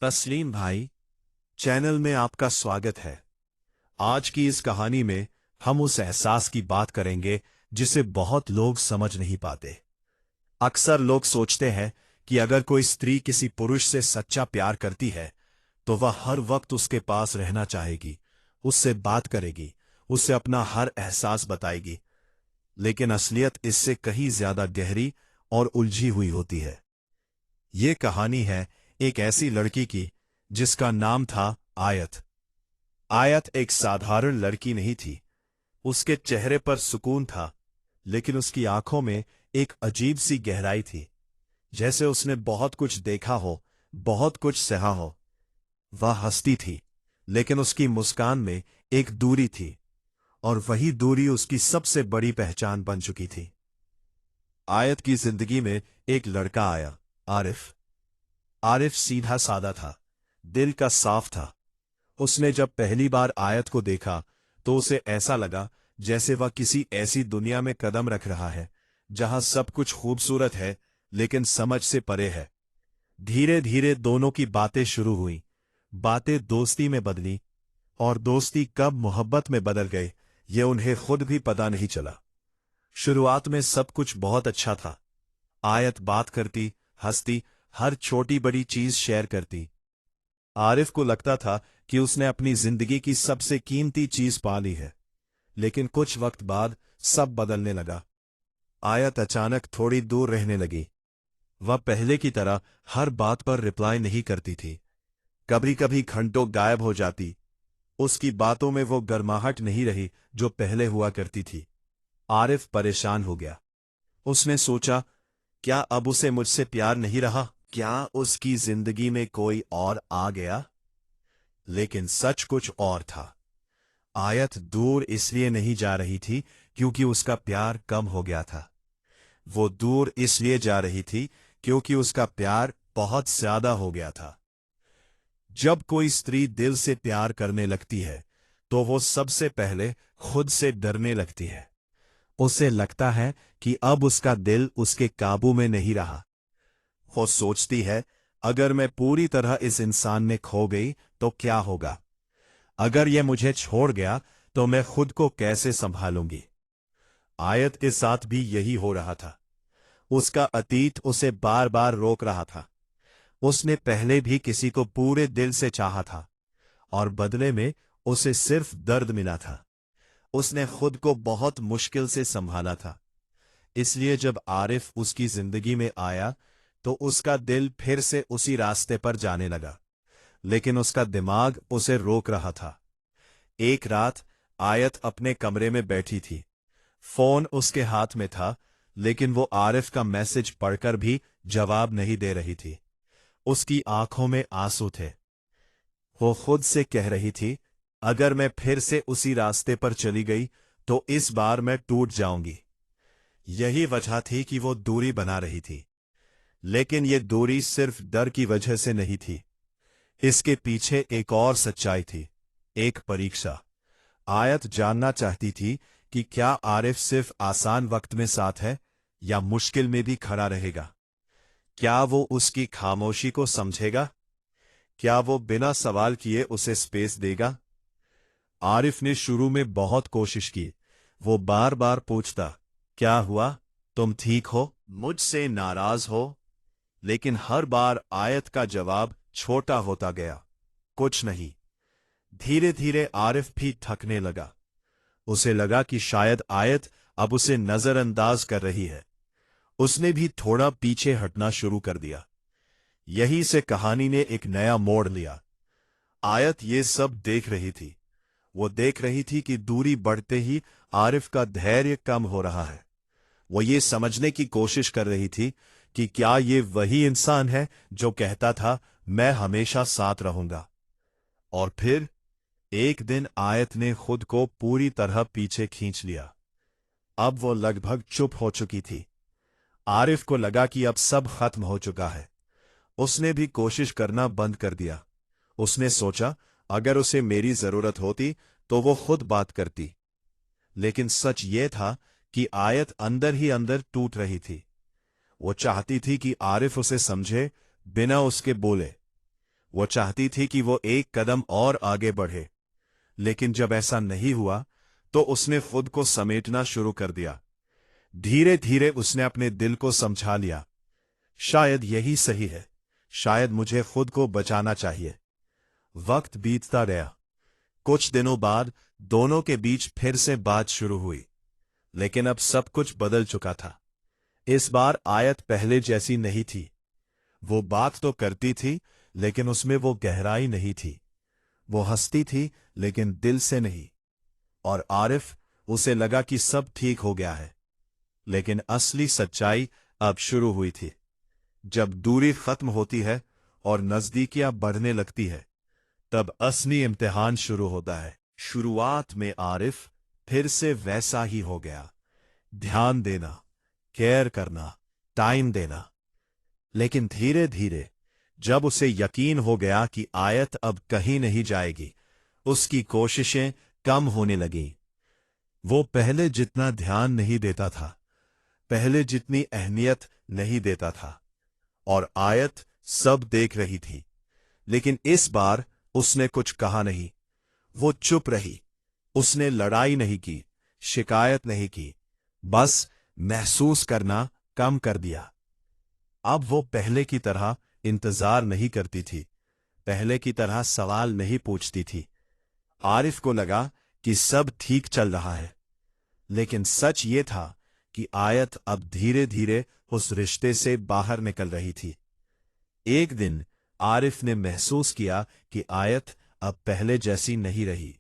तस्लीम भाई, चैनल में आपका स्वागत है। आज की इस कहानी में हम उस एहसास की बात करेंगे जिसे बहुत लोग समझ नहीं पाते। अक्सर लोग सोचते हैं कि अगर कोई स्त्री किसी पुरुष से सच्चा प्यार करती है तो वह हर वक्त उसके पास रहना चाहेगी, उससे बात करेगी, उससे अपना हर एहसास बताएगी। लेकिन असलियत इससे कहीं ज्यादा गहरी और उलझी हुई होती है। ये कहानी है एक ऐसी लड़की की जिसका नाम था आयत। आयत एक साधारण लड़की नहीं थी। उसके चेहरे पर सुकून था, लेकिन उसकी आंखों में एक अजीब सी गहराई थी, जैसे उसने बहुत कुछ देखा हो, बहुत कुछ सहा हो। वह हंसती थी, लेकिन उसकी मुस्कान में एक दूरी थी, और वही दूरी उसकी सबसे बड़ी पहचान बन चुकी थी। आयत की जिंदगी में एक लड़का आया, आरिफ। आरिफ सीधा सादा था, दिल का साफ था। उसने जब पहली बार आयत को देखा तो उसे ऐसा लगा जैसे वह किसी ऐसी दुनिया में कदम रख रहा है जहां सब कुछ खूबसूरत है लेकिन समझ से परे है। धीरे धीरे दोनों की बातें शुरू हुई। बातें दोस्ती में बदली, और दोस्ती कब मोहब्बत में बदल गई ये उन्हें खुद भी पता नहीं चला। शुरुआत में सब कुछ बहुत अच्छा था। आयत बात करती, हंसती, हर छोटी बड़ी चीज शेयर करती। आरिफ को लगता था कि उसने अपनी जिंदगी की सबसे कीमती चीज पा ली है। लेकिन कुछ वक्त बाद सब बदलने लगा। आयत अचानक थोड़ी दूर रहने लगी। वह पहले की तरह हर बात पर रिप्लाई नहीं करती थी। कभी कभी घंटों गायब हो जाती। उसकी बातों में वो गर्माहट नहीं रही जो पहले हुआ करती थी। आरिफ परेशान हो गया। उसने सोचा, क्या अब उसे मुझसे प्यार नहीं रहा? क्या उसकी जिंदगी में कोई और आ गया? लेकिन सच कुछ और था। आयत दूर इसलिए नहीं जा रही थी क्योंकि उसका प्यार कम हो गया था। वो दूर इसलिए जा रही थी क्योंकि उसका प्यार बहुत ज्यादा हो गया था। जब कोई स्त्री दिल से प्यार करने लगती है तो वो सबसे पहले खुद से डरने लगती है। उसे लगता है कि अब उसका दिल उसके काबू में नहीं रहा। वो सोचती है, अगर मैं पूरी तरह इस इंसान में खो गई तो क्या होगा? अगर यह मुझे छोड़ गया तो मैं खुद को कैसे संभालूंगी? आयत के साथ भी यही हो रहा था। उसका अतीत उसे बार बार रोक रहा था। उसने पहले भी किसी को पूरे दिल से चाहा था, और बदले में उसे सिर्फ दर्द मिला था। उसने खुद को बहुत मुश्किल से संभाला था। इसलिए जब आरिफ उसकी जिंदगी में आया तो उसका दिल फिर से उसी रास्ते पर जाने लगा, लेकिन उसका दिमाग उसे रोक रहा था। एक रात आयत अपने कमरे में बैठी थी। फोन उसके हाथ में था, लेकिन वो आरिफ का मैसेज पढ़कर भी जवाब नहीं दे रही थी। उसकी आंखों में आंसू थे। वो खुद से कह रही थी, अगर मैं फिर से उसी रास्ते पर चली गई तो इस बार मैं टूट जाऊंगी। यही वजह थी कि वो दूरी बना रही थी। लेकिन ये दूरी सिर्फ डर की वजह से नहीं थी। इसके पीछे एक और सच्चाई थी, एक परीक्षा। आयत जानना चाहती थी कि क्या आरिफ सिर्फ आसान वक्त में साथ है या मुश्किल में भी खड़ा रहेगा। क्या वो उसकी खामोशी को समझेगा? क्या वो बिना सवाल किए उसे स्पेस देगा? आरिफ ने शुरू में बहुत कोशिश की। वो बार बार पूछता, क्या हुआ? तुम ठीक हो? मुझसे नाराज हो? लेकिन हर बार आयत का जवाब छोटा होता गया, कुछ नहीं। धीरे धीरे आरिफ भी थकने लगा। उसे लगा कि शायद आयत अब उसे नजरअंदाज कर रही है। उसने भी थोड़ा पीछे हटना शुरू कर दिया। यहीं से कहानी ने एक नया मोड़ लिया। आयत ये सब देख रही थी। वो देख रही थी कि दूरी बढ़ते ही आरिफ का धैर्य कम हो रहा है। वो ये समझने की कोशिश कर रही थी कि क्या ये वही इंसान है जो कहता था, मैं हमेशा साथ रहूंगा। और फिर एक दिन आयत ने खुद को पूरी तरह पीछे खींच लिया। अब वो लगभग चुप हो चुकी थी। आरिफ को लगा कि अब सब खत्म हो चुका है। उसने भी कोशिश करना बंद कर दिया। उसने सोचा, अगर उसे मेरी जरूरत होती तो वो खुद बात करती। लेकिन सच ये था कि आयत अंदर ही अंदर टूट रही थी। वो चाहती थी कि आरिफ उसे समझे, बिना उसके बोले। वो चाहती थी कि वो एक कदम और आगे बढ़े, लेकिन जब ऐसा नहीं हुआ तो उसने खुद को समेटना शुरू कर दिया। धीरे धीरे उसने अपने दिल को समझा लिया, शायद यही सही है, शायद मुझे खुद को बचाना चाहिए। वक्त बीतता गया। कुछ दिनों बाद दोनों के बीच फिर से बात शुरू हुई, लेकिन अब सब कुछ बदल चुका था। इस बार आयत पहले जैसी नहीं थी। वो बात तो करती थी, लेकिन उसमें वो गहराई नहीं थी। वो हंसती थी, लेकिन दिल से नहीं। और आरिफ, उसे लगा कि सब ठीक हो गया है, लेकिन असली सच्चाई अब शुरू हुई थी। जब दूरी खत्म होती है और नजदीकियां बढ़ने लगती है, तब असली इम्तिहान शुरू होता है। शुरुआत में आरिफ फिर से वैसा ही हो गया, ध्यान देना, केयर करना, टाइम देना। लेकिन धीरे धीरे जब उसे यकीन हो गया कि आयत अब कहीं नहीं जाएगी, उसकी कोशिशें कम होने लगीं। वो पहले जितना ध्यान नहीं देता था, पहले जितनी अहमियत नहीं देता था, और आयत सब देख रही थी। लेकिन इस बार उसने कुछ कहा नहीं। वो चुप रही। उसने लड़ाई नहीं की, शिकायत नहीं की, बस महसूस करना कम कर दिया। अब वो पहले की तरह इंतजार नहीं करती थी, पहले की तरह सवाल नहीं पूछती थी। आरिफ को लगा कि सब ठीक चल रहा है, लेकिन सच ये था कि आयत अब धीरे धीरे उस रिश्ते से बाहर निकल रही थी। एक दिन आरिफ ने महसूस किया कि आयत अब पहले जैसी नहीं रही।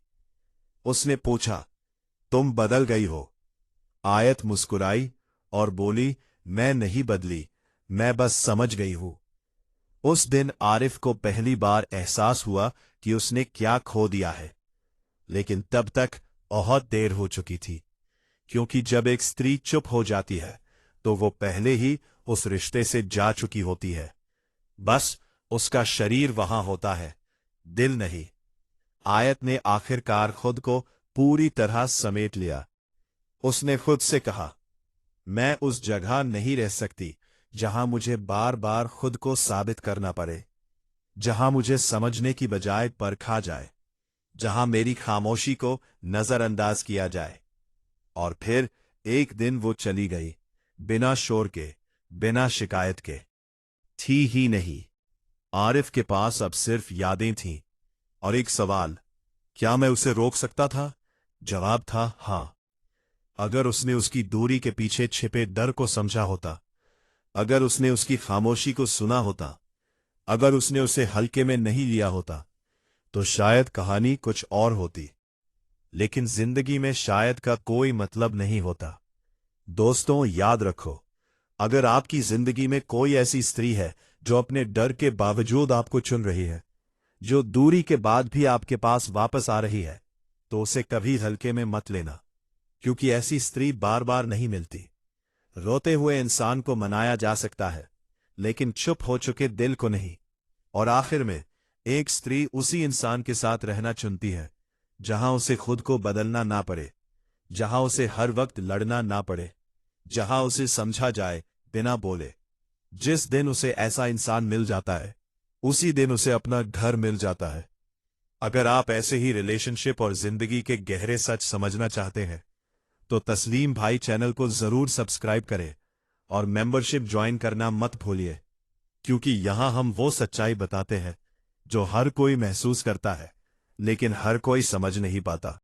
उसने पूछा, तुम बदल गई हो? आयत मुस्कुराई और बोली, मैं नहीं बदली, मैं बस समझ गई हूं। उस दिन आरिफ को पहली बार एहसास हुआ कि उसने क्या खो दिया है, लेकिन तब तक बहुत देर हो चुकी थी। क्योंकि जब एक स्त्री चुप हो जाती है, तो वो पहले ही उस रिश्ते से जा चुकी होती है। बस उसका शरीर वहां होता है, दिल नहीं। आयत ने आखिरकार खुद को पूरी तरह समेट लिया। उसने खुद से कहा, मैं उस जगह नहीं रह सकती जहां मुझे बार बार खुद को साबित करना पड़े, जहां मुझे समझने की बजाय परखा जाए, जहां मेरी खामोशी को नजरअंदाज किया जाए। और फिर एक दिन वो चली गई, बिना शोर के, बिना शिकायत के। थी ही नहीं। आरिफ के पास अब सिर्फ यादें थीं और एक सवाल, क्या मैं उसे रोक सकता था? जवाब था हां। अगर उसने उसकी दूरी के पीछे छिपे डर को समझा होता, अगर उसने उसकी खामोशी को सुना होता, अगर उसने उसे हल्के में नहीं लिया होता, तो शायद कहानी कुछ और होती। लेकिन जिंदगी में शायद का कोई मतलब नहीं होता। दोस्तों, याद रखो, अगर आपकी जिंदगी में कोई ऐसी स्त्री है जो अपने डर के बावजूद आपको चुन रही है, जो दूरी के बाद भी आपके पास वापस आ रही है, तो उसे कभी हल्के में मत लेना, क्योंकि ऐसी स्त्री बार बार नहीं मिलती। रोते हुए इंसान को मनाया जा सकता है, लेकिन चुप हो चुके दिल को नहीं। और आखिर में एक स्त्री उसी इंसान के साथ रहना चुनती है जहां उसे खुद को बदलना ना पड़े, जहां उसे हर वक्त लड़ना ना पड़े, जहां उसे समझा जाए बिना बोले। जिस दिन उसे ऐसा इंसान मिल जाता है, उसी दिन उसे अपना घर मिल जाता है। अगर आप ऐसे ही रिलेशनशिप और जिंदगी के गहरे सच समझना चाहते हैं, तो तस्लीम भाई चैनल को जरूर सब्सक्राइब करें और मेंबरशिप ज्वाइन करना मत भूलिए, क्योंकि यहां हम वो सच्चाई बताते हैं जो हर कोई महसूस करता है, लेकिन हर कोई समझ नहीं पाता।